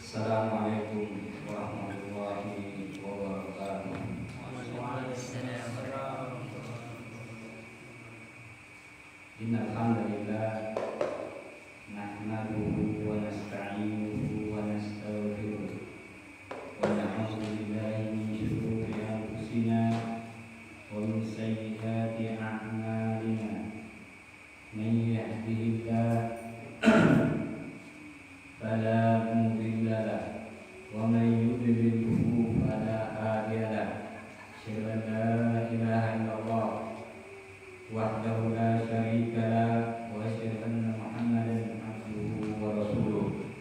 Assalamualaikum warahmatullahi wabarakatuh. Innal hamdalillah nahmaduhu wa nasta'inuhu wa nastaghfiruh wa na'udzu billahi min shururi anfusina wa min sayyiati a'malina. Man yahdihillahu fala mudilla lahu wa man yudlilhu fala hadiya lahu. Asyhadu an la ilaha illallah wahdahu la syarika lahu wa asyhadu anna Muhammadan abduhu wa rasuluh.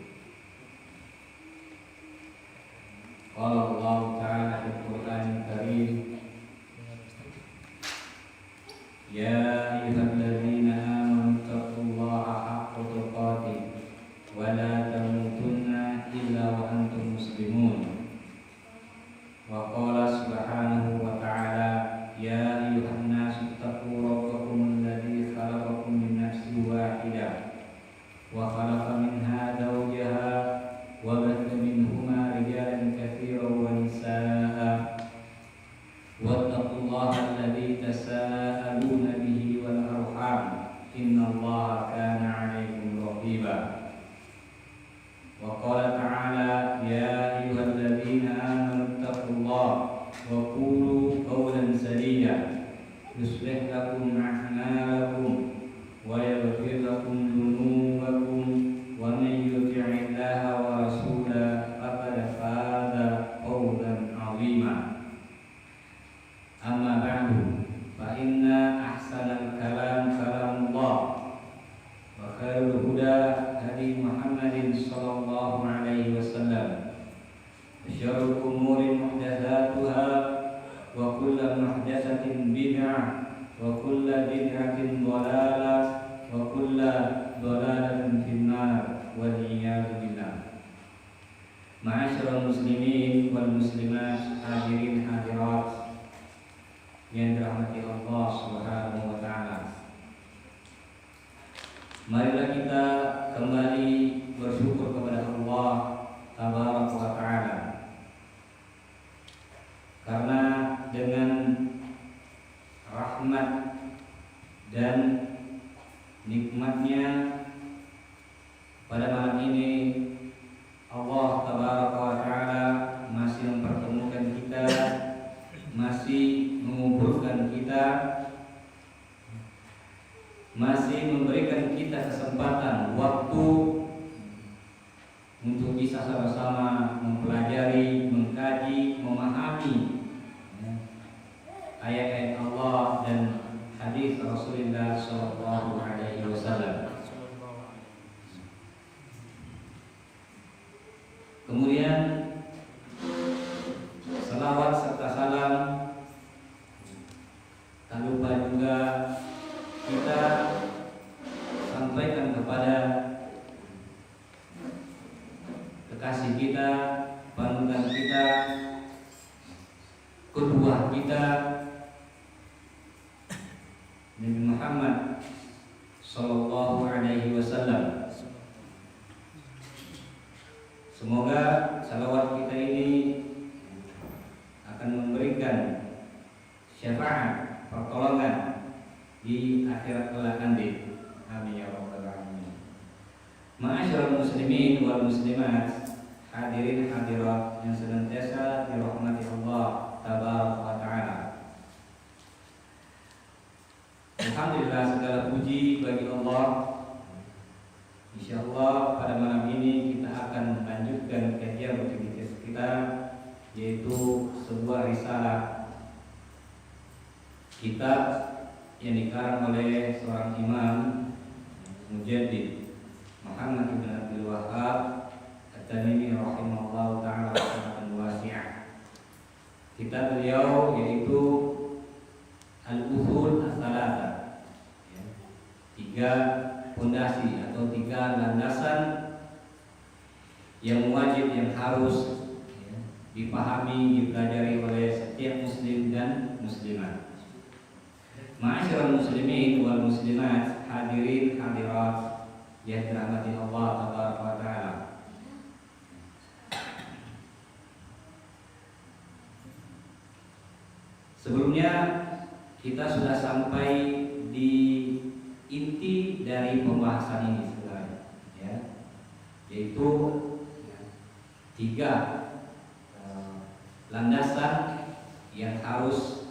Qala Allah ta'ala fil Qur'anil Karim, ya ayyuhalladzina amanu taqullaha haqqa tuqatih wa la tamutunna illa wa antum muslimun. Wa qala subhanahu wa ta'ala, ya ayyuhan nasu taqu rabbakum alladzi khalaqakum min nafsin wahidah wa khalaqa minha zawjaha wa batha minhuma rijalan katsiran wa nisaa'a wattaqullaha alladzi tasaaluna bihi wal arham innallaha kana 'alaykum raqiba. Wa qala ta'ala, ya ayyuhalladzina amanu taqullaha wa qulu qawlan sadida yuslih lakum a'malakum wa yaghfir lakum dhunubakum wa man yuti'illaha wa rasulahu faqad faza fawzan 'azima. Amma ba'du, fa inna ahsanal kalam kalamullah wa khairul huda hadi Muhammadin sallallahu alaihi wasallam. Syarrul umuri muhdatsatuha wa kullu muhdatsatin bid'ah wa kullu bid'atin dhalalah wa kullu dhalalatin finnar wal iyadu billah. Ma'asyiral muslimin wal muslimat, hadirin hadirat yang dirahmati Allah Subhanahu wa taala. Marilah kita kembali bersyukur kepada Allah Tabaraka wa taala, karena dengan rahmat dan nikmatnya pada malam ini Allah Tabaraka wa taala masih mempertemukan kita, masih mengumpulkan kita, masih memberikan kita kesempatan waktu untuk bisa sama-sama mempelajari, mengkaji, memahami ayat-ayat Allah dan hadis Rasulullah Sallallahu Alaihi Wasallam. Kemudian salawat serta salam tak lupa juga kita sampaikan kepada kekasih kita, panutan kita, kedua kita, Nabi Muhammad Sallallahu Alaihi Wasallam. Semoga salawat kita ini akan memberikan syafaat, pertolongan di akhirat kelak nanti. Amin ya rabbal alamin. Ma'asyiral muslimin wal muslimat, hadirin hadirat yang senantiasa dirahmati Allah Tabaraka wa taala. Alhamdulillah, segala puji bagi Allah. Insyaallah pada malam ini kita akan melanjutkan kajian rutinitas kita, yaitu sebuah risalah kitab yang dikarang oleh seorang imam mujaddid Muhammad bin Abdul Wahhab At-Tamimi rahimahullah ta'ala rahmatan wasi'ah. Kitab beliau yaitu Al-Usul As-Salasa, tiga pondasi atau tiga landasan yang wajib, yang harus dipahami, dipelajari oleh setiap muslim dan muslimat. Ma'asyiral muslimin wal muslimat, hadirin hadirat yang dirahmati Allah Tabaraka wa taala. Sebelumnya kita sudah sampai di inti dari pembahasan ini sebenarnya, ya, yaitu tiga landasan yang harus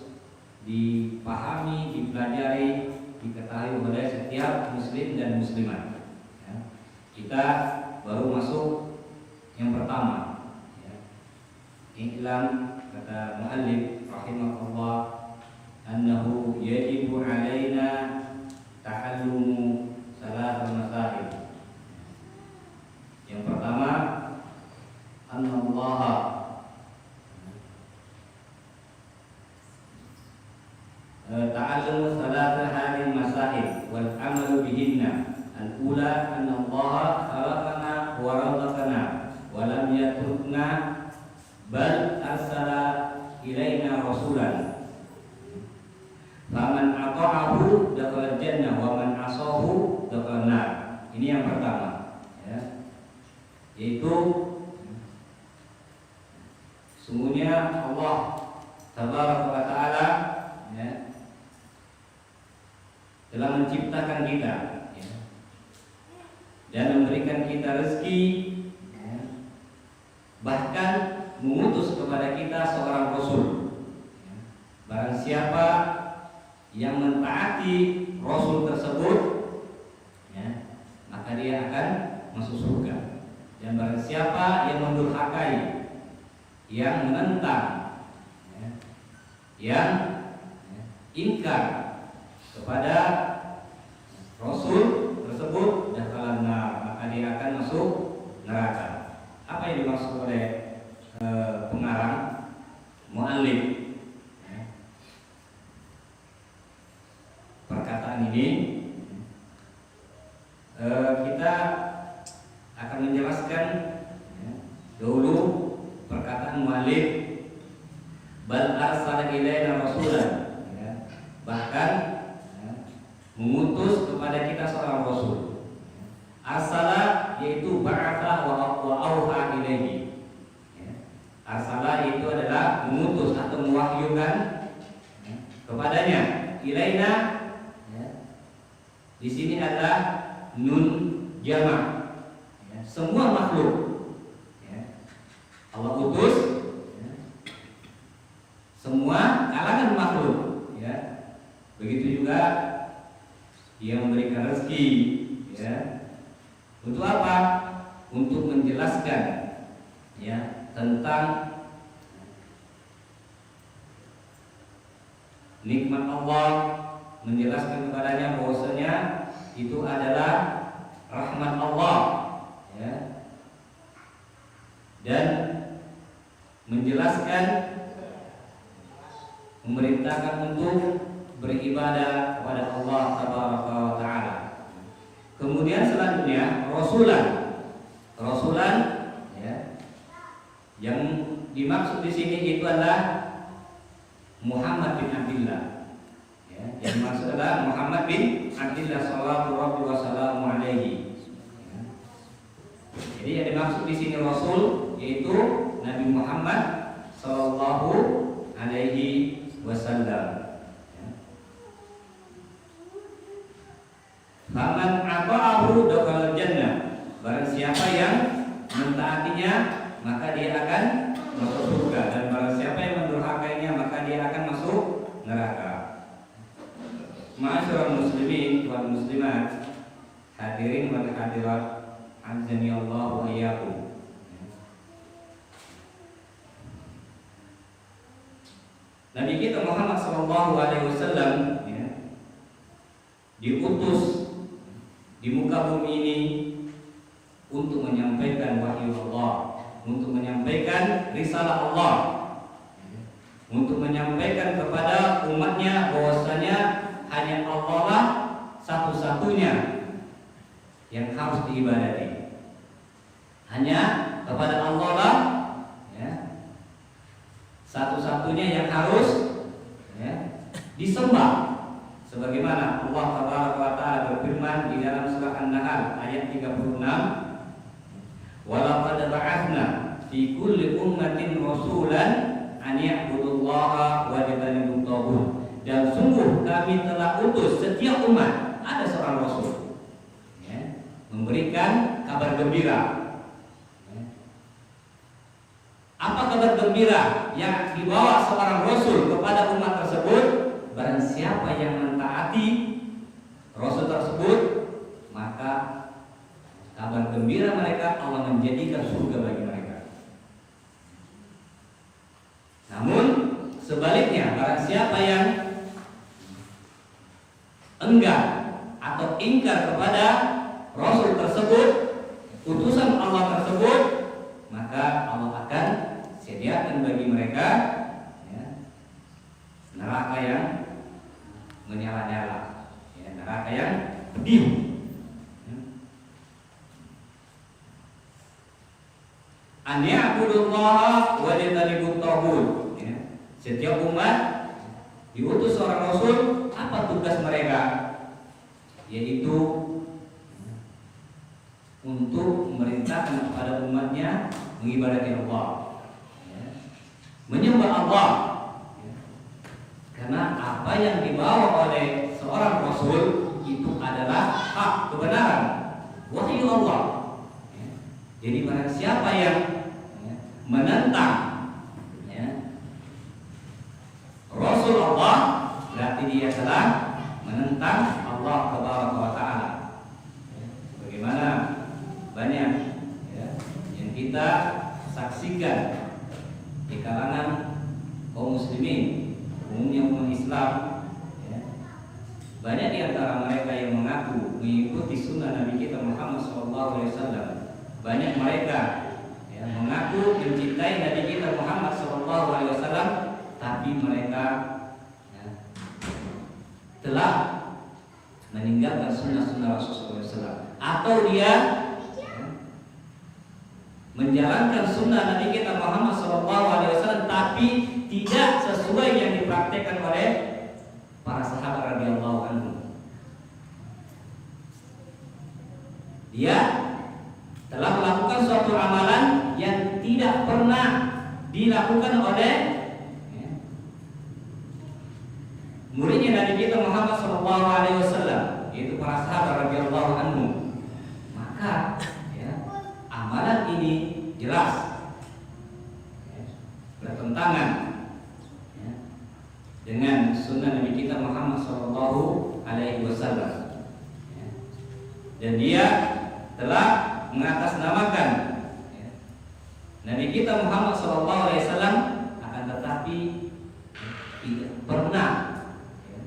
dipahami, dipelajari, diketahui oleh setiap muslim dan muslimat. Ya. Kita baru masuk yang pertama. Ya. Iklan kata muallif rahimahullah, annahu yajibu alaina ta'allumu salat masail. Yang pertama, annallaha ta'allumu salat hadhihi masail wal amalu bihinna. Al-ula annallaha khalaqana wa razaqana wa lam yatrukna bal arsala ilaina rasulan. Faman ata'ahu dakhala jannah wa man asahu dakhala nar. Ini yang pertama, ya. Yaitu sungguhnya Allah tabaraka wa taala, ya, telah menciptakan kita, ya, dan memberikan kita rezeki, ya, bahkan mengutus kepada kita seorang rasul. Ya. Barang siapa yang mentaati rasul tersebut, ya, maka dia akan masuk surga. Dan barang siapa yang mendurhakai, yang menentang, ya, yang ingkar kepada rasul tersebut, dakhalan nar, maka dia akan masuk neraka. Apa yang dimaksud oleh pengarang muallif, ya, perkataan ini? Kita akan menjelaskan, ya, dulu perkataan muallif, bal arsala ilaina rasulan, ya, bahkan, ya, mengutus kepada kita seorang rasul. Arsala yaitu ba'atha wa auha ilaihi. Ya. Arsala itu adalah mengutus atau mewahyukan, ya, kepadanya. Ilaina, ya, di sini adalah nun jamak, ya, semua makhluk, ya, Allah utus, ya, semua kalangan makhluk, ya. Begitu juga Dia memberikan rezeki, ya. Untuk apa? Untuk menjelaskan, ya, tentang nikmat Allah, menjelaskan kepadanya bahwasanya itu adalah rahmat Allah, ya, dan menjelaskan, memerintahkan untuk beribadah kepada Allah tabaraka wa taala. Kemudian selanjutnya rasulan, ya, yang dimaksud di sini itu adalah Muhammad bin Abdullah, ya, yang dimaksud adalah Muhammad bin Abdullah sallallahu wasallam alaihi. Ya. Jadi yang dimaksud di sini rasul yaitu Nabi Muhammad sallallahu alaihi wasallam. Faman ata'ahu dakhala jannah. Barang siapa yang mentaatinya, maka dia akan masuk surga, dan barang siapa yang mendurhakainya, maka dia akan masuk neraka. Ma'asyiral muslimin wal muslimat, hadirin wal hadirat, azani Allah wa iyyakum. Nabi kita Muhammad sallallahu alaihi wasallam, ya, diutus di muka bumi ini untuk menyampaikan wahyu Allah, untuk menyampaikan risalah Allah, untuk menyampaikan kepada umatnya bahwasanya hanya Allah lah satu-satunya yang harus diibadati. Hanya kepada Allah lah, ya, satu-satunya yang harus, ya, disembah. Sebagaimana Allah tabaraka wa taala berfirman di dalam surah An-Nahl ayat 36, "Wa laqad ba'atsna fi kulli ummatin rasulan an ya'budullaha wa yajtanibut taghut. Dan sungguh kami telah utus setiap umat ada seorang rasul, ya, memberikan kabar gembira. Ya. Apa kabar gembira yang dibawa seorang rasul kepada umat tersebut? Barang siapa yang mentaati rasul tersebut, maka kabar gembira mereka Allah menjadikan surga bagi mereka. Namun sebaliknya, barang siapa yang enggan atau ingkar kepada rasul tersebut, utusan Allah tersebut, maka Allah akan sediakan bagi mereka, ya, neraka yang menyala-nyala, ya, neraka yang pedih. An ya'budullaha wa yajtanibut taghut. Setiap umat diutus seorang rasul, apa tugas mereka? Yaitu untuk memerintahkan kepada umatnya mengibadati Allah, menyembah Allah. Karena apa yang dibawa oleh seorang rasul itu adalah hak, kebenaran, wahyu Allah. Jadi barang siapa yang menentang, ya, Rasul Allah, berarti dia telah menentang Allah Taala. Bagaimana banyak, ya, yang kita saksikan di kalangan kaum muslimin, umumnya umat Islam, ya, banyak di antara mereka yang mengaku mengikuti sunnah Nabi kita Muhammad SAW. Banyak mereka, ya, mengaku mencintai Nabi kita Muhammad SAW, tapi mereka, ya, telah meninggalkan sunnah-sunnah Rasulullah SAW, atau dia, ya, menjalankan sunnah Nabi kita Muhammad SAW, tapi tidak sesuai yang dipraktekkan oleh para sahabat radhiyallahu anhu. Dia telah melakukan suatu amalan yang tidak pernah dilakukan oleh, ya, muridnya Nabi kita Muhammad SAW, yaitu para sahabat radhiyallahu anhu. Maka, ya, amalan ini jelas, ya, bertentangan, ya, dengan sunnah Nabi kita Muhammad SAW, ya. Dan dia telah mengatasnamakan, ya, Nabi kita Muhammad SAW, akan tetapi tidak pernah, ya,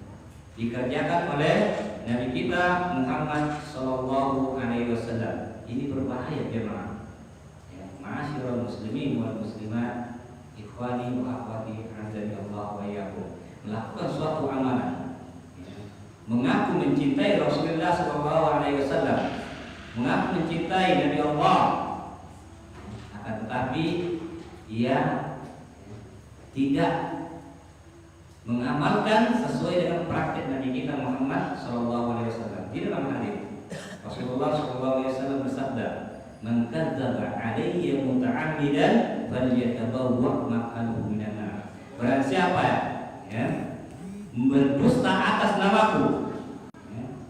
dikerjakan oleh Nabi kita Muhammad SAW. Ini berbahaya jemaah, ya, ma'asyiral muslimin wal muslimat, ikhwani wa akhwati azani Allah wa iyyakum. Melakukan suatu amalan, ya, mengaku mencintai Rasulullah SAW, mengaku mencintai Nabi Allah, akan tetapi ia tidak mengamalkan sesuai dengan praktik Nabi kita Muhammad SAW. Di dalam hadis Rasulullah SAW bersabda, "Man kadzdzaba 'alayya muta'ammidan falyatabawwa' maq'adahu minan nar." Barang siapa, ya, berdusta atas namaku,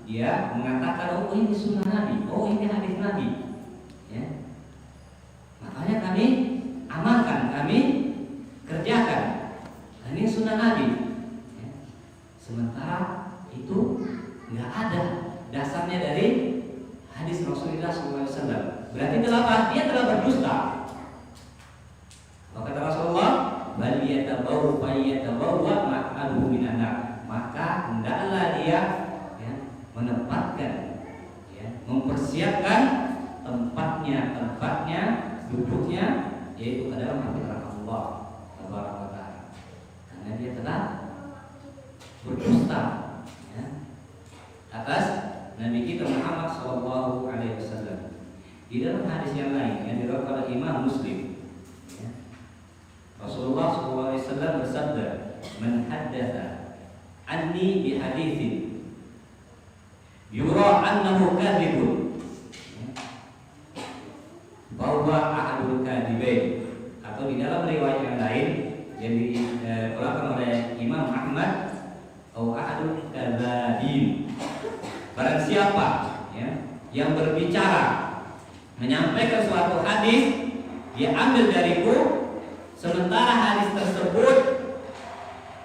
dia mengatakan, oh ini sunnah Nabi, oh ini hadis Nabi, ya, makanya kami amalkan, kami kerjakan, ini sunnah Nabi, ya. Sementara itu nggak ada dasarnya dari hadis Rasulullah SAW. Berarti telah dia telah berdusta. Maka kata Rasulullah, bal yatabawwa maq'adahu minan nar. Maka hendaklah dia menempatkan, ya, mempersiapkan tempatnya, duduknya, yaitu ke dalam hati Allah Subhanahu wa Ta'ala. Karena dia telah berdusta, ya, atas Nabi kita Muhammad SAW. Di dalam hadis yang lain yang diriwayatkan oleh Imam Muslim, ya, Rasulullah SAW bersabda, "Man haddatsa anni bi haditsin yura annahu kadhibun bahwa ahadul kadhibain." Atau di dalam riwayat yang lain, yang dikeluarkan oleh Imam Ahmad, au ahadul kadzabin. Barang siapa ya, yang berbicara menyampaikan suatu hadis, dia ambil dariku, sementara hadis tersebut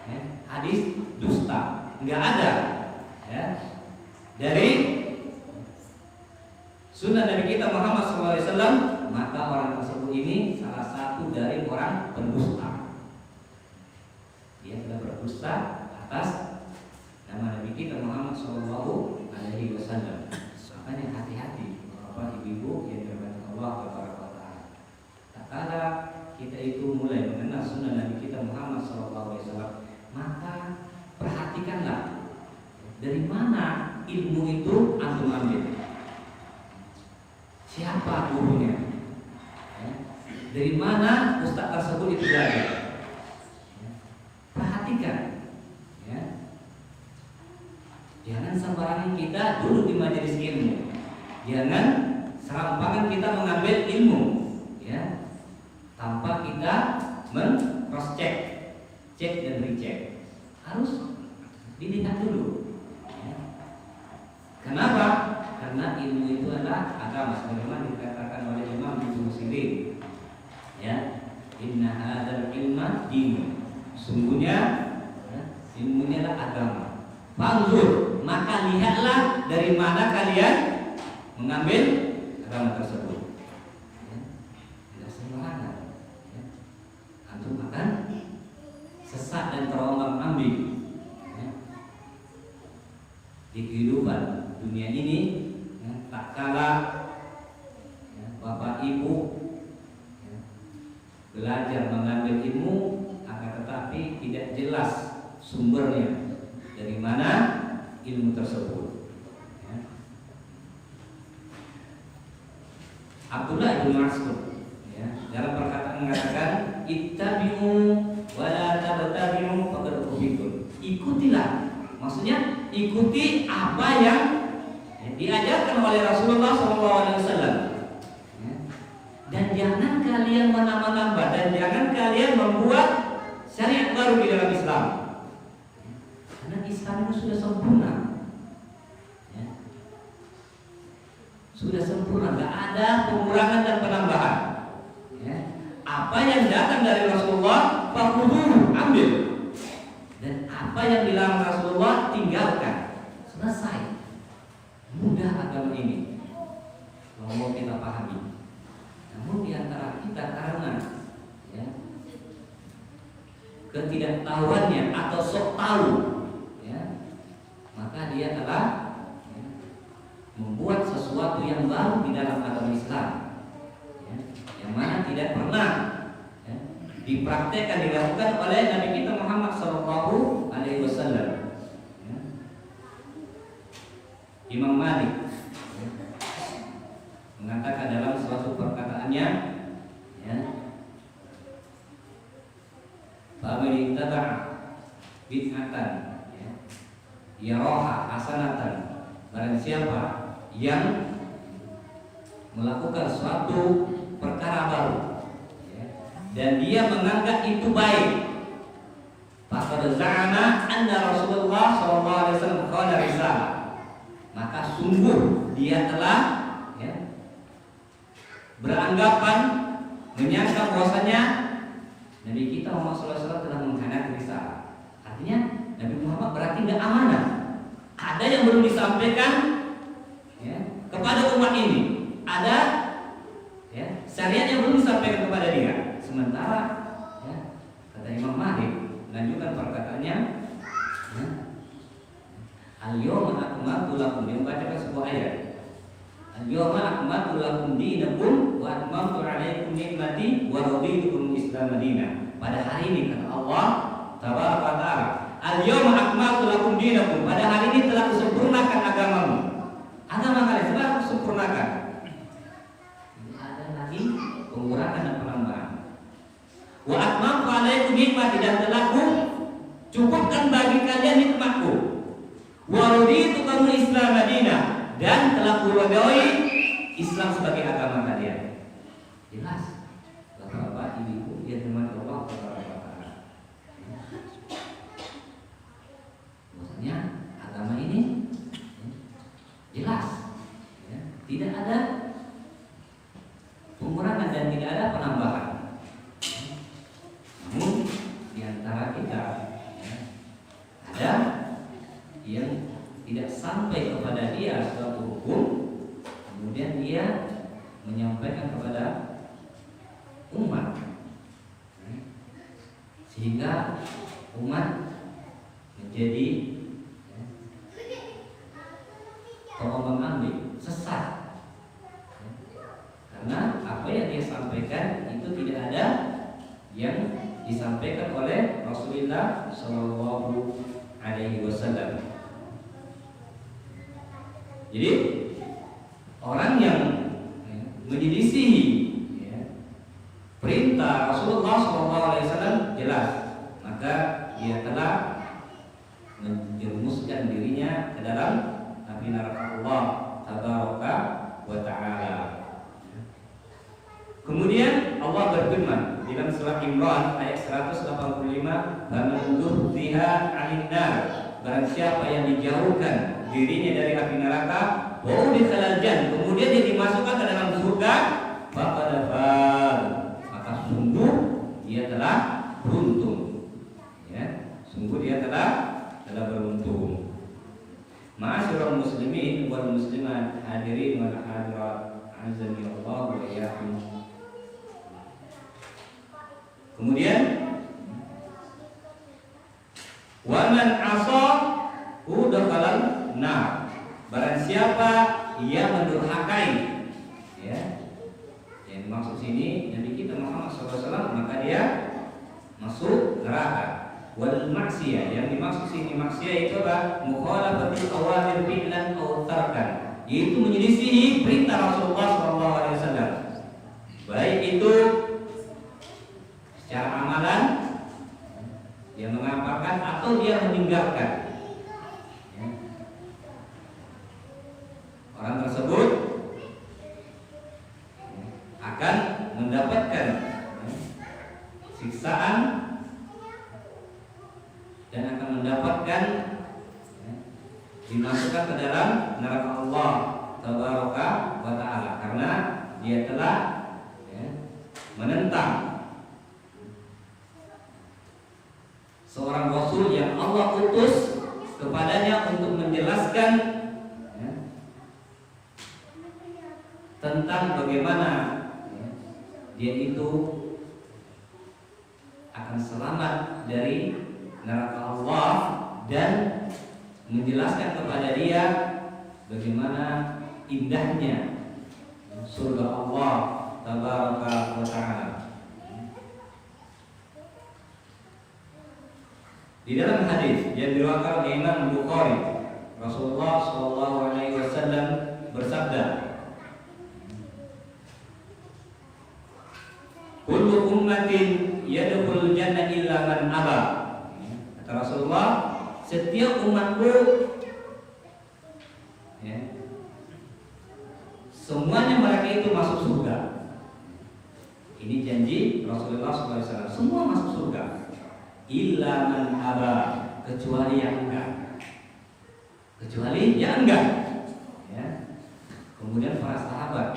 ya, hadis dusta, nggak ada ya, dari sunnah Nabi kita Muhammad SAW, maka orang tersebut ini salah satu dari orang pendusta. Dia telah berdusta atas nama Nabi kita Muhammad SAW. Makanya hati-hati bapak ibu yang dirahmati Allah Taala. Tak kala kita itu mulai mengenal sunnah Nabi kita Muhammad SAW, maka perhatikanlah dari mana ilmu itu antum ambil. Siapa gurunya? Ya. Dari mana ustaz tersebut itu belajar? Ya. Perhatikan, ya. Jangan sembarangan kita dulu di majelis ilmu. Jangan serampangan kita mengambil ilmu, ya, tanpa kita men-cross check, cek dan recheck. Harus dilihat dulu. Ya. Kenapa? Karena ilmu itu adalah agama, sebagaimana dikatakan oleh Imam Ibnu Sirin. Ya, inna hadzal ilma din. Sungguhnya ya, ilmunya adalah agama. Fanzur, maka lihatlah dari mana kalian mengambil agama tersebut. Ya, tidak sembarangan. Ya. Antum akan sesat dan terombang-ambing ya. Di kehidupan dunia ini. Tak kala ya, bapak ibu ya, belajar mengambil ilmu, akan tetapi tidak jelas sumbernya dari mana ilmu tersebut. Ya. Abdullah bin Mas'ud ya, dalam perkataan mengatakan ittabi'u wa la tabtabi'u faqad kufitum. Ikutilah, maksudnya ikuti apa yang diajarkan oleh Rasulullah SAW, ya. Dan jangan kalian menambah-nambah, dan jangan kalian membuat syariat baru di dalam Islam, ya. Karena Islam itu sudah sempurna, ya. Sudah sempurna, tidak ada pengurangan dan penambahan, ya. Apa yang datang dari Rasulullah, fakhudhuhu, ambil, dan apa yang dilarang Rasulullah, tinggalkan. Selesai. Mudah agama ini kalau mau kita pahami. Namun diantara kita karena ya, ketidaktahuannya atau sok tahu ya, maka dia telah ya, membuat sesuatu yang baru di dalam agama Islam ya, yang mana tidak pernah ya, dipraktekkan, dilakukan oleh Nabi kita Muhammad SAW. Imam Malik ya, mengatakan dalam suatu perkataannya ya, Fa'amil taba'a bid'atan ya, yaraha hasanatan. Barang siapa yang melakukan suatu perkara baru ya, dan dia menganggap itu baik, faqad za'ama anna Rasulullah SAW qala risalah, maka sungguh dia telah ya, beranggapan, menyangka bahwasanya Nabi kita Muhammad SAW telah mengkhianati risalah. Artinya Nabi Muhammad berarti tidak amanah. Ada yang belum disampaikan ya, kepada umat ini. Ada ya, syariat yang belum disampaikan kepada dia. Sementara ya, kata Imam Malik melanjutkan perkataannya ya, al-yawma akmaltu lakum, dia membacakan sebuah ayat. Al-yawma akmaltu lakum dinakum wa atmamtu 'alaikum ni'mati wa raditu lakum Islam madinah. Pada hari ini kata Allah Tabaraka wa Ta'ala, al-yawma akmaltu lakum dinakum, pada hari ini telah kusempurnakan agamamu. Agama kalian telah kusempurnakan. Tidak ada lagi pengurangan dan penambahan. Wa atmamtu 'alaikum ni'mati, dan telah ku cukupkan bagi kalian nikmatku. Wa raditu lakum Islam madinah, dan telah kuridhoi Islam sebagai agama kalian. Jelas, bapak-bapak, ibu-ibu yang dirahmati Allah Taala. Maksudnya agama ini jelas, ya, tidak ada pengurangan dan tidak ada penambahan. Namun di antara kita, ya, ada yang tidak sampai kepada dia suatu hukum, kemudian dia menyampaikan kepada umat, sehingga umat menjadi terombang-ambing, sesat. Karena apa yang dia sampaikan itu tidak ada yang disampaikan oleh Rasulullah Shallallahu Alaihi Wasallam. Jadi orang yang menyelisihi, ya, perintah Rasulullah SAW jelas, maka dia telah menjerumuskan dirinya ke dalam api neraka Allah Tabaraka wa Ta'ala. Kemudian Allah berfirman dalam surah Imran ayat 185, "Faman zuhziha 'anil nar", barang siapa yang dijauhkan dirinya dari api neraka, wa udkhilal jannah, kemudian dia dimasukkan ke dalam surga, faqad faz, maka sungguh dia telah beruntung. Ya, sungguh dia telah beruntung. Ma'asyiral muslimin wal muslimat, hadirin wal hadirat, azani Allah wa iyyakum. Kemudian wa man 'asa udkhalal nar, barang siapa ia mendurhakai, ya, yang dimaksud sini Nabi kita Muhammad SAW, maka dia masuk neraka. Wal maksiyah, yang dimaksud sini maksiyah itu adalah mukhalafatul awamir fi'lan aw tarkan, yaitu menyelisihi perintah Rasulullah SAW, baik itu secara amalan dia mengamalkan atau dia meninggalkan. Orang tersebut akan mendapatkan siksaan dan akan mendapatkan dimasukkan ke dalam neraka Allah Tabaraka wa Ta'ala, karena dia telah menentang seorang Rasul yang Allah utus kepadanya untuk menjelaskan tentang bagaimana dia itu akan selamat dari neraka Allah dan menjelaskan kepada dia bagaimana indahnya surga Allah Tabaraka wa Ta'ala. Di dalam hadis yang diriwayatkan oleh Imam Bukhari, Rasulullah Shallallahu Alaihi Wasallam bersabda, "Kullu ummatin yadkhulul jannah illa man aba." Kata Rasulullah, setiap umatku, ya, semuanya mereka itu masuk surga. Ini janji Rasulullah SAW. Semua masuk surga, illa man aba, kecuali yang enggak. Kecuali yang enggak. Ya. Kemudian para sahabat,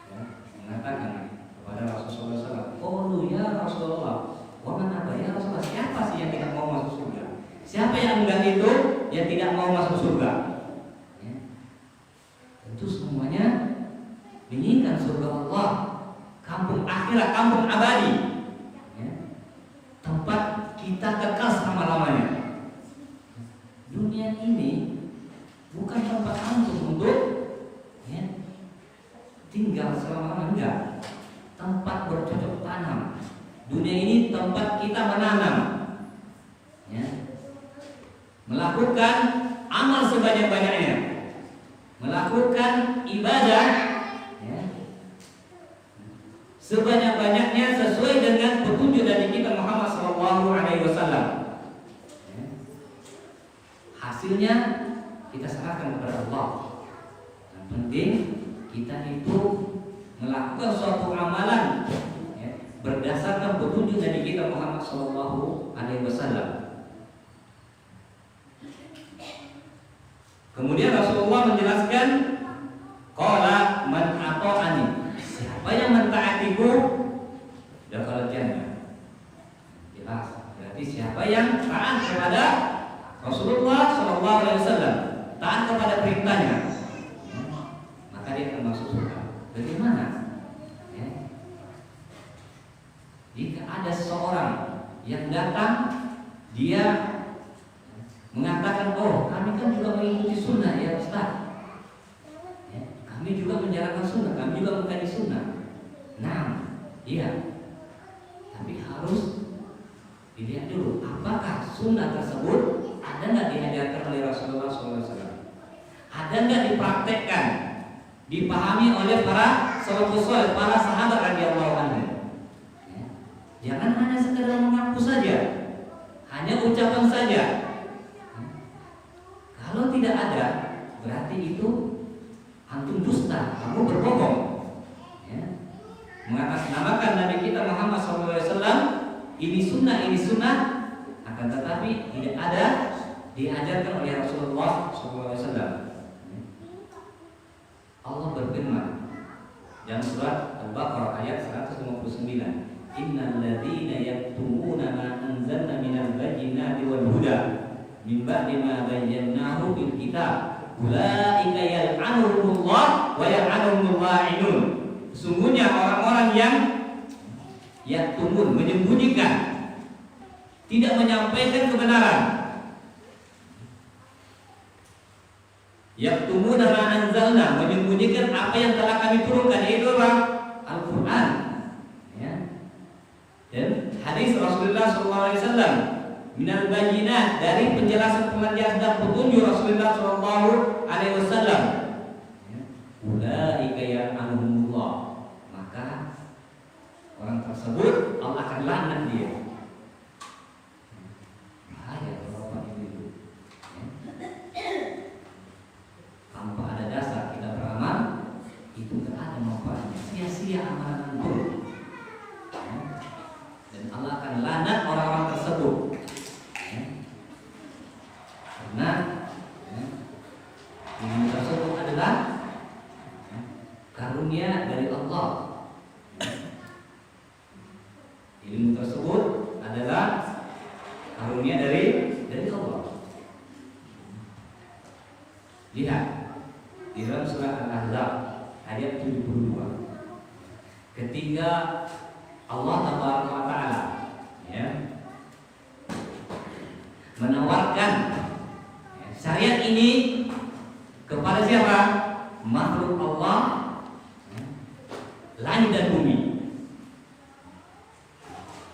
ya, mengatakan kepada Rasulullah SAW, "Oh ya Rasulullah, wa man aba, ya Rasulullah, siapa sih yang tidak mau masuk surga? Siapa yang enggak itu yang tidak mau masuk surga?" Ya. Tentu semuanya menginginkan surga Allah, kampung akhirat, kampung abadi, ya, tempat kita kekal selama-lamanya. Dunia ini bukan tempat antum untuk, ya, tinggal selama-lamanya, enggak. Tempat bercocok tanam. Dunia ini tempat kita menanam, ya, melakukan amal sebanyak-banyaknya, melakukan ibadah, ya, sebanyak-banyaknya sesuai dengan petunjuk dari kita Muhammad SAW. Ya. Hasilnya kita serahkan kepada Allah. Yang penting kita itu melakukan suatu amalan, ya, berdasarkan petunjuk Nabi kita Muhammad Sallallahu Alaihi Wasallam. Kemudian Rasulullah menjelaskan, qala man ata'ani, siapa yang mentaatiku dakhala jannah. Jelas, berarti siapa yang taat kepada Rasulullah Sallallahu Alaihi Wasallam, taat kepada perintahnya, maka dia akan masuk surga. Bagaimana? Ya. Jika ada seseorang yang datang, dia mengatakan, oh kami kan juga mengikuti sunnah ya Ustaz, ya, kami juga menjalankan sunnah, kami juga mengkaji sunnah. Nah, iya, tapi harus dilihat dulu apakah sunnah tersebut ada nggak diajarkan oleh Rasulullah SAW, ada nggak dipraktekkan, dipahami oleh para salafus saleh, para sahabat radhiyallahu anhum. Ya. Jangan hanya sekedar mengaku saja, hanya ucapan saja. Kalau tidak ada, berarti itu antum dusta, kamu berbohong. Ya. Mengatasnamakan Nabi kita Muhammad SAW, ini sunnah, akan tetapi tidak ada diajarkan oleh Rasulullah SAW. Allah berfirman dalam surat Al-Baqarah ayat 159, Innal ladzina yaktumuna ma anzalna minal bayyinati wal huda min ba'di ma bayyanahu fil kitab ulaika yal'anuhumullah wa yal'anuhumul la'inun. Sesungguhnya orang-orang yang yaktumun, menyembunyikan, tidak menyampaikan kebenaran, yaktumuna ma anzalna, menyembunyikan apa yang telah kami turunkan, yaitu Al-Quran. Ya. Dan hadis Rasulullah SAW, minal bayyinat, dari penjelasan dan petunjuk Rasulullah SAW. Ulaika ya'lamuhumullah, maka orang tersebut Allah akan laknat dia. Bahaya kalau Bapak Ibu. Tanpa ada dasar kita beramal, itu tidak ada manfaatnya, sia-sia amalan itu. Dan Allah akan laknat orang-orang tersebut. Karena ilmu tersebut adalah karunia dari Allah. Ilmu tersebut adalah karunia dari Allah. Lihat di dalam surah Al-Ahzab ayat 72, ketika Allah Taala ya menawarkan syariat ini kepada siapa? Makhluk Allah, langit dan bumi.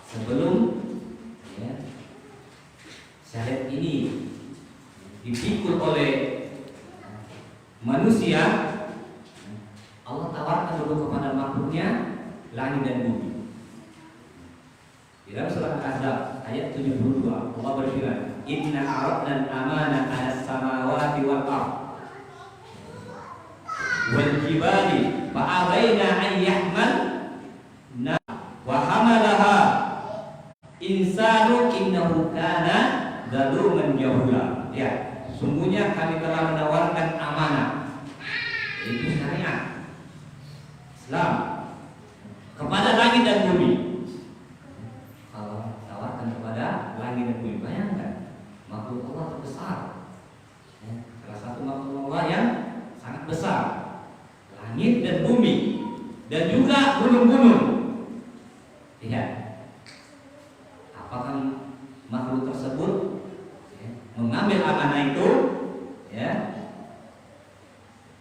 Sebelum syariat ini dipikul oleh manusia, Allah tawarkan dulu kepada makhluknya langit dan bumi. Di dalam surah Al-Ahzab ayat 72, Allah berfirman, Inna aradna al-amanata 'alas samawati wal ardh wal jibali fa'abaina an yahmalna wa hamalaha insanu innahu kana zaluman jahula. Ya, sungguhnya kami telah menawarkan amanah, yaitu syariat Islam, kepada langit dan bumi. Kalau tawarkan kepada langit dan bumi, bayangkan makhluk Allah terbesar, salah satu makhluk Allah yang sangat besar, langit dan bumi, dan juga gunung-gunung. Lihat, apakah makhluk tersebut mengambil amanah itu,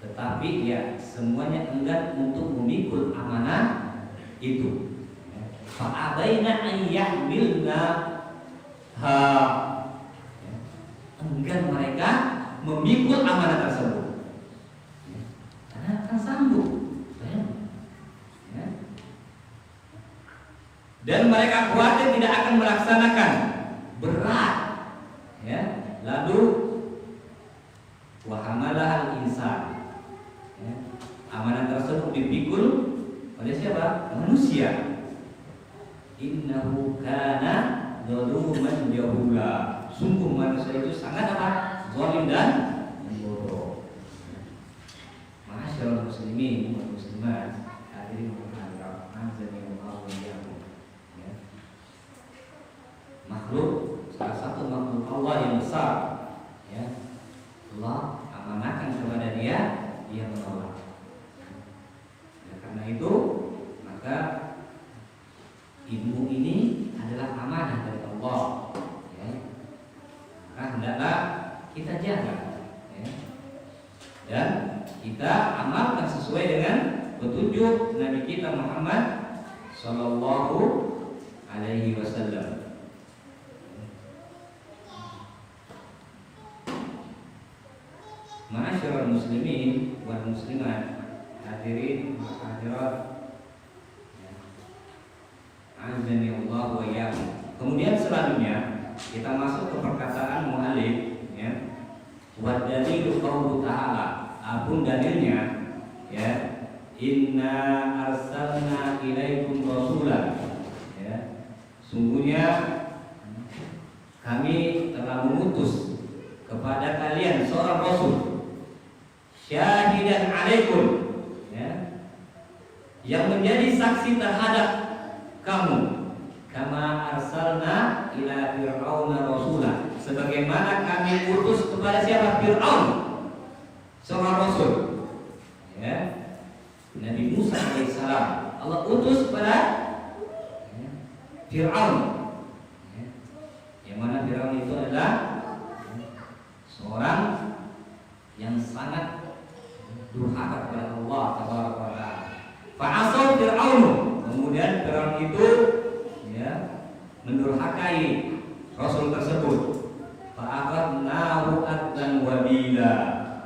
tetapi semuanya enggan untuk memikul amanah itu. Fa'abaina an yahmilna ha, enggan mereka memikul amanah tersebut, karena akan sanggup, dan mereka khawatir tidak akan melaksanakan, berat. Lalu wahamalah al-insan, amanah tersebut dipikul oleh siapa? Manusia. innahu kana zaluman jahula. Sungguh manusia itu sangat apa? Zalim dan bodoh. Masyaallah muslimin wal muslimat, hadirin wa hadirat azza ya. Makhluk, salah satu makhluk Allah yang besar, ya. Allah amanahkan kepada dia menolak. Ya, karena itu maka ilmu ini adalah amanah dari Allah, ya. Maka hendaklah kita jaga, ya. Dan kita amalkan sesuai dengan petunjuk Nabi kita Muhammad Sallallahu Alaihi Wasallam. Ma'asyiral muslimin wal muslimat, hadirin wa hadirat, azani Allah wa iyyakum. Kemudian selanjutnya kita masuk ke perkataan mu'allif, ya. Wa dalilu qaulu ta'ala, apun dalilnya, ya. Inna arsalna ilaikum rasulan, ya. Sungguhnya kami telah mengutus kepada kalian seorang rasul, syahidan alaikum, ya, yang menjadi saksi terhadap kamu, kama arsalna ila fir'auna rasula, sebagaimana kami utus kepada siapa? Fir'aun, seorang rasul, ya. Nabi Musa alaihissalam Allah utus kepada, ya, Fir'aun, ya. Yang mana Fir'aun itu adalah, ya, seorang yang sangat durhaka kepada Allah Tabaraka wa Ta'ala. Fa'asau Fir'aun, kemudian Fir'aun itu, ya, mendurhakai Rasul tersebut. Fa'aqadnahu aqdan wabila,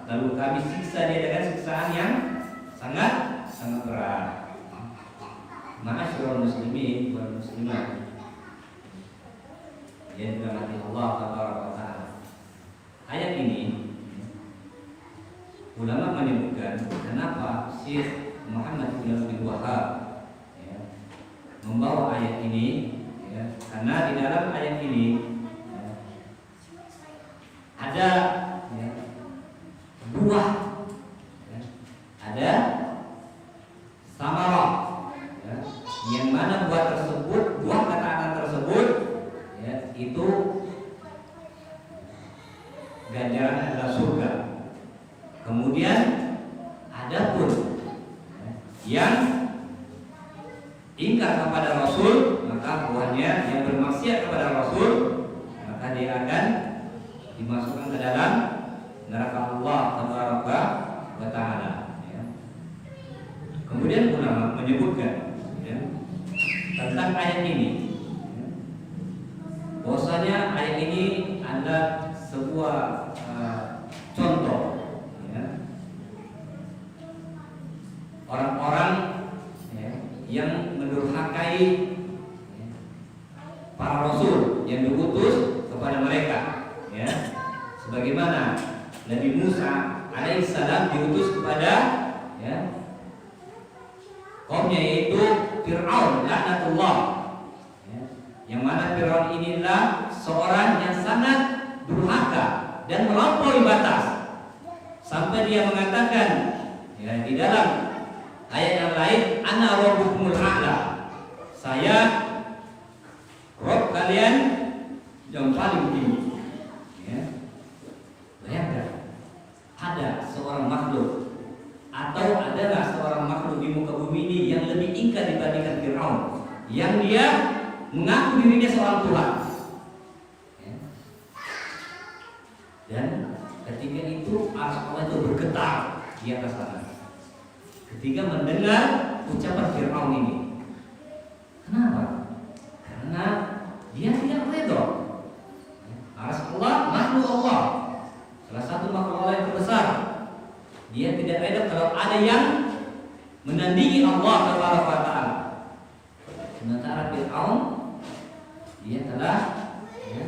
lalu kami siksa dia dengan siksaan yang sangat berat. Ma'asyiral muslimin wal muslimat, yang dirahmati Allah Tabaraka wa Ta'ala. Ayat ini ulama menyebutkan kenapa Syekh Muhammad bin Abdul Wahhab, ya, membawa ayat ini, ya, karena di dalam ayat ini, ya, ada, ya, buah, ya, ada samarah, ya, yang mana buah tersebut, buah katakan tersebut, ya, itu ganjaran adalah surga. Kemudian ada pun, ya, yang ingkar kepada Rasul, maka buahnya yang bermaksiat kepada Rasul, maka dia akan dimasukkan ke dalam neraka Allah Tabaraka wa Ta'ala, ya. Kemudian ulama menyebutkan, ya, tentang ayat ini, ya, bahwasanya ayat ini adalah sebuah contoh, ya, orang-orang, ya, yang mendurhakai, ya, para rasul yang diutus kepada mereka, ya. Sebagaimana Nabi Musa alaihissalam diutus kepada, ya, kaumnya, yaitu Fir'aun laknatullah, ya, yang mana Fir'aun inilah seorang yang sangat durhaka dan melampaui batas, sampai dia mengatakan, ya, di dalam ayat yang lain, ana rabbukumul a'la, saya Rabb kalian yang paling tinggi, ya. Bayangkan, ada seorang makhluk atau adalah seorang makhluk di muka bumi ini yang lebih ingkar dibandingkan Fir'aun, yang dia mengaku dirinya seorang Tuhan, ya. Dan ketika itu Allah itu bergetar di atas sana ketika mendengar ucapan Fir'aun ini. Kenapa? Karena dia tidak redha. Allah, makhluk Allah, salah satu makhluk Allah yang terbesar, dia tidak redha kalau ada yang menandingi Allah Taala. Sementara Fir'aun, dia telah, ya,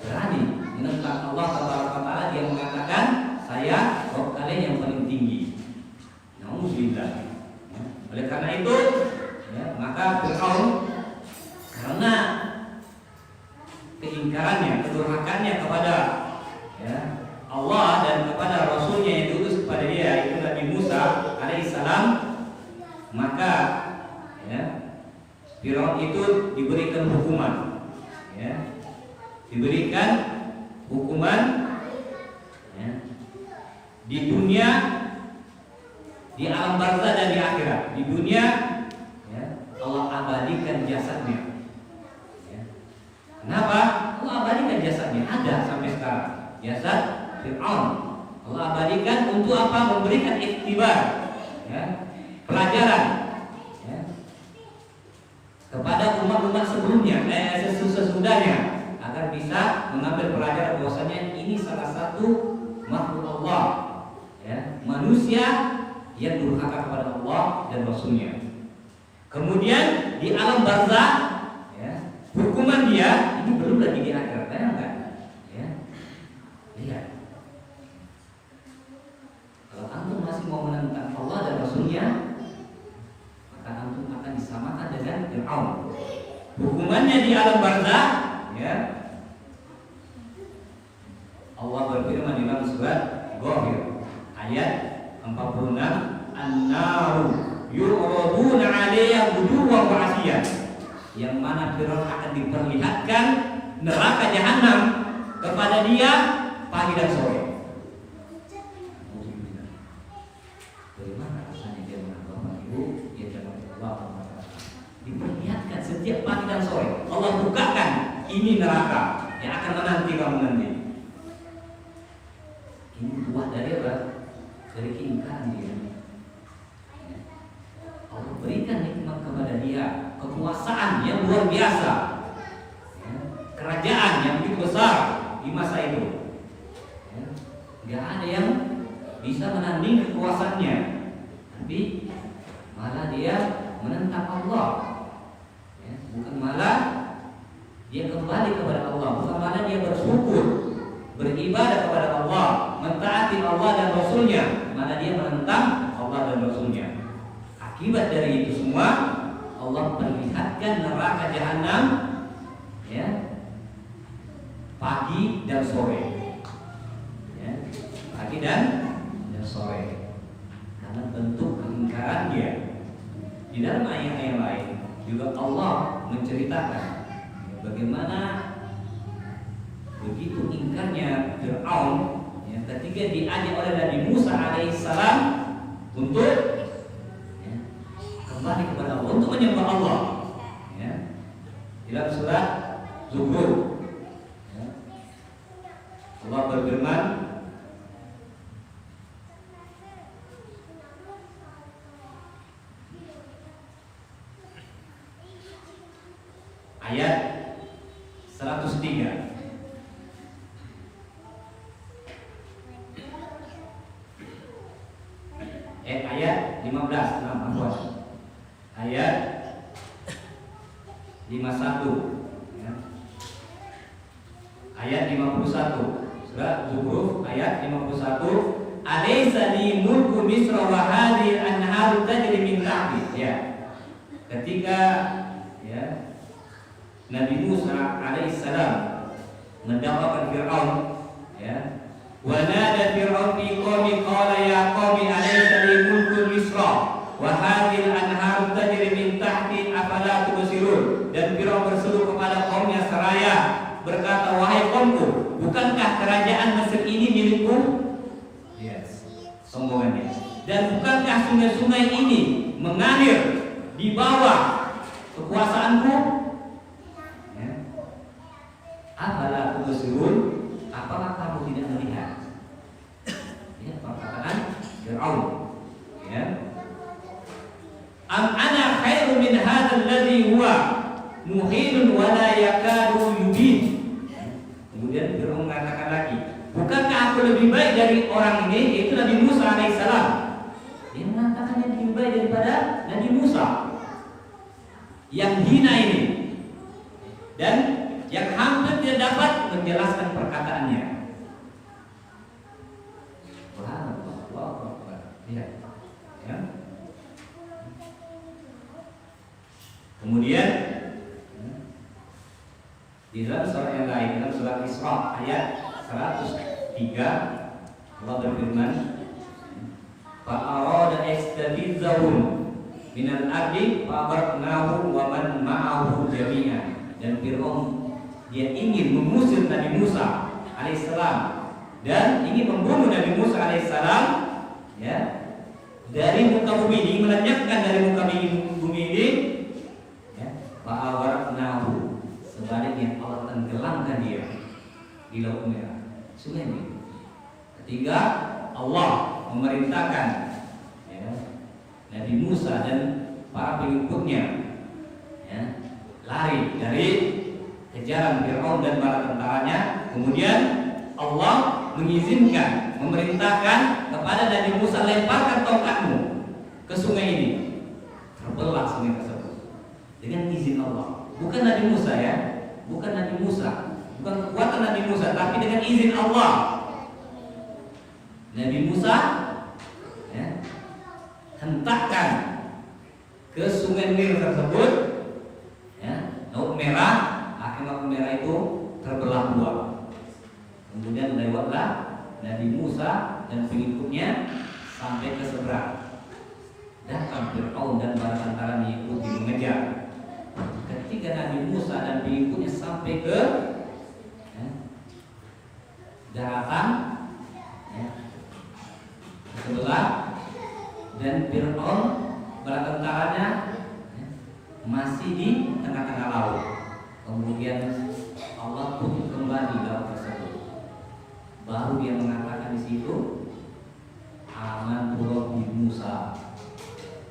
berani menentang Allah Taala. Dia mengatakan, saya Rabb kalian yang paling tinggi. Alhamdulillah. Oleh karena itu, ya, maka Fir'aun diberikan hukuman, ya, diberikan hukuman, ya, di dunia, di alam barzah dan di akhirat. Di dunia, ya, Allah abadikan jasadnya. Ya. Kenapa? Allah abadikan jasadnya, ada sampai sekarang. Jasad Fir'aun Allah abadikan untuk apa? Memberikan iktibar, ya, pelajaran, ya, kepada umat-umat sebelumnya, sesudahnya, agar bisa mengambil pelajaran bahwasanya ini salah satu makhluk Allah, ya, manusia yang durhaka kepada Allah dan Rasulnya. Kemudian di alam barzah, ya, hukuman dia ini belum lagi di akhirat, bayangkan, ya, lihat. Kalau antum masih mau menentang Allah dan Rasulnya, maka antum akan disamakan dengan Fir'aun. Hukumannya di alam barzah, ya. Allah berfirman di dalam surat Ghafir ayat 46, An-naru yu'raduna 'alaiha ghuduwwan wa 'ashiyyan, yang mana Fir'aun akan diperlihatkan neraka jahanam kepada dia pagi dan sore. Bagaimana rasanya dia menangkap ibu? Dia jangan Allah diperlihatkan setiap pagi dan sore. Allah bukakan, ini neraka yang akan menanti kamu nanti. Ini buah dari apa? Dari keingkaran dia. Allah berikan nikmat kepada dia, kekuasaan yang luar biasa, ya, kerajaan yang begitu besar di masa itu. Ya, gak ada yang bisa menanding kekuasaannya, tapi malah dia menentang Allah, ya, bukan malah dia kembali kepada Allah, bukan malah dia bersyukur, beribadah kepada Allah, mentaati Allah dan Rasulnya, malah dia menentang Allah dan Rasulnya. Akibat dari itu semua, Allah perlihatkan neraka jahanam, ya, pagi dan sore, ya, pagi dan sore, karena bentuk keingkaran dia. Di dalam ayat-ayat lain juga Allah menceritakan bagaimana begitu ingkarnya Fir'aun, ya, ketika diajak oleh Nabi Musa alaihissalam untuk, ya, kembali kepada Allah, untuk menyembah Allah, ya. Dalam surat Zukhruf, ya, Allah berfirman, ayat 103. Ayat 15, ayat 51, ya. Ayat 51 surat Zukhruf ayat 51, alaysa li mulku misra wa hadhihi al-anharu tajri min tahti, ya. Ketika, ya, Nabi Musa alaihissalam mendakwakan Fir'aun, ya, wa nada Fir'aun fi qaumi qala ya qaumi alaysa li mulku misra wa hadhihi al-anharu tajri min tahti afala tubsirun. Dan Fir'aun berseru kepada kaumnya seraya berkata, wahai kaumku, bukankah kerajaan Mesir ini milikku? Yes, sombongannya. Dan bukankah sungai-sungai ini mengalir di bawah kekuasaanku? Afala tubsirun, apakah kamu tidak melihat? Ya, perkataan Fir'aun, ya. Am ana khairu min hadzal ladzi huwa muhinun wa la yakadu yubin. Kemudian Fir'aun mengatakan lagi, bukankah aku lebih baik dari orang ini, yaitu Nabi Musa alaihissalam? Dia mengatakan yang lebih baik daripada Nabi Musa yang hina ini, dan yang hampir tidak dapat menjelaskan perkataannya. Lihat, ya. Kemudian di dalam surat yang lain, dalam surat Isra ayat 103, Allah berfirman, fa arada istabizzahum minal ardi fa aghraqnahu wa man ma'ahu jami'an. dan Fir'aun dia ingin mengusir Nabi Musa alaihissalam dan ingin membunuh Nabi Musa alaihissalam, ya, dari muka bumi ini, melenyapkan dari muka bumi ini, ya, fa'awaraknahu, sebaliknya Allah tenggelamkan dia di Laut Merah, sungai ini. Ketiga, Allah memerintahkan, ya, Nabi Musa dan para pengikutnya, ya, lari dari kejaran Fir'aun dan para tentaranya. Kemudian Allah mengizinkan, memerintahkan kepada Nabi Musa, lemparkan tongkatmu ke sungai ini. Terbelah sungai tersebut dengan izin Allah. Bukan Nabi Musa, ya, bukan Nabi Musa, bukan kekuatan Nabi Musa, tapi dengan izin Allah. Nabi Musa, ya, hentakkan ke sungai Nil tersebut, ya, Laut Merah. Akhirnya Laut Merah itu terbelah dua. Kemudian lewatlah Nabi Musa dan pengikutnya sampai ke seberang. Datang Fir'aun dan para tentara mengikuti mengejar. Ketika Nabi Musa dan pengikutnya sampai ke, ya, daratan, ya, sebelah, dan Fir'aun para tentaranya, ya, masih di tengah-tengah laut. Kemudian Allah tutup kembali laut tersebut. Baru dia mengatakan di situ, amantu Rabbi Musa,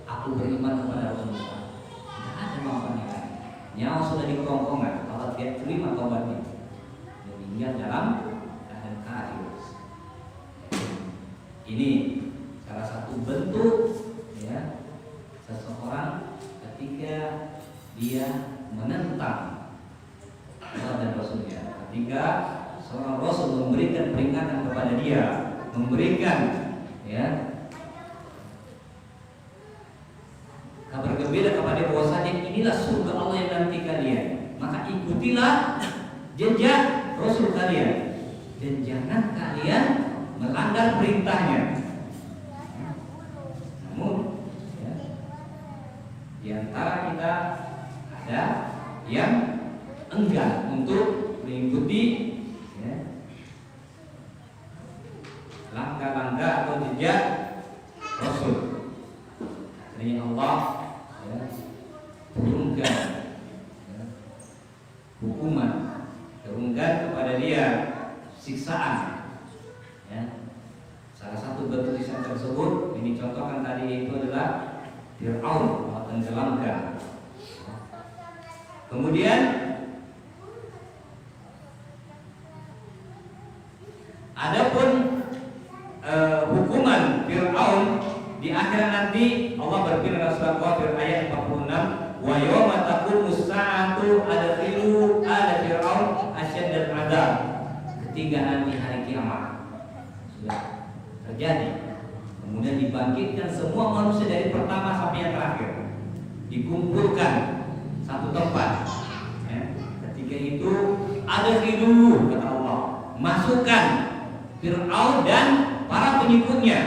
aku beriman kepada Rasul Musa. Tidak ada manfaatnya lagi. Nyawa sudah di kerongkongan. Allah tidak terima taubatnya. Meninggal dalam keadaan kafir. Ini salah satu bentuk, ya, seseorang ketika dia menentang Allah dan Rasulnya. Ketika seorang Rasul memberikan peringatan kepada dia, memberikan, ya, kabar gembira kepada bahwasanya inilah surga Allah yang nanti kalian, maka ikutilah jejak Rasul kalian dan jangan kalian melanggar perintahnya. Namun, ya, di antara kita ada yang enggan untuk mengikuti, ya, langkah-langkah atau jejak Rasul. Akhirnya Allah, ya, turunkan, ya, hukuman, turunkan kepada dia siksaan, ya. Salah satu bentuk siksaan tersebut ini contohkan tadi itu adalah Fir'aun, Allah tenggelamkan. Kemudian adapun hukuman Fir'aun di akhirat nanti, Allah berfirman dalam surat Ghafir ayat 46, wa yawma taqumu as-sa'atu adkhilu ala fir'aun asyaddal 'adzab. Ketika nanti hari kiamat sudah terjadi, kemudian dibangkitkan semua manusia dari pertama sampai yang terakhir, dikumpulkan satu tempat, ya. Ketika itu adkhilu, kata Allah, masukkan Fir'aun dan para pengikutnya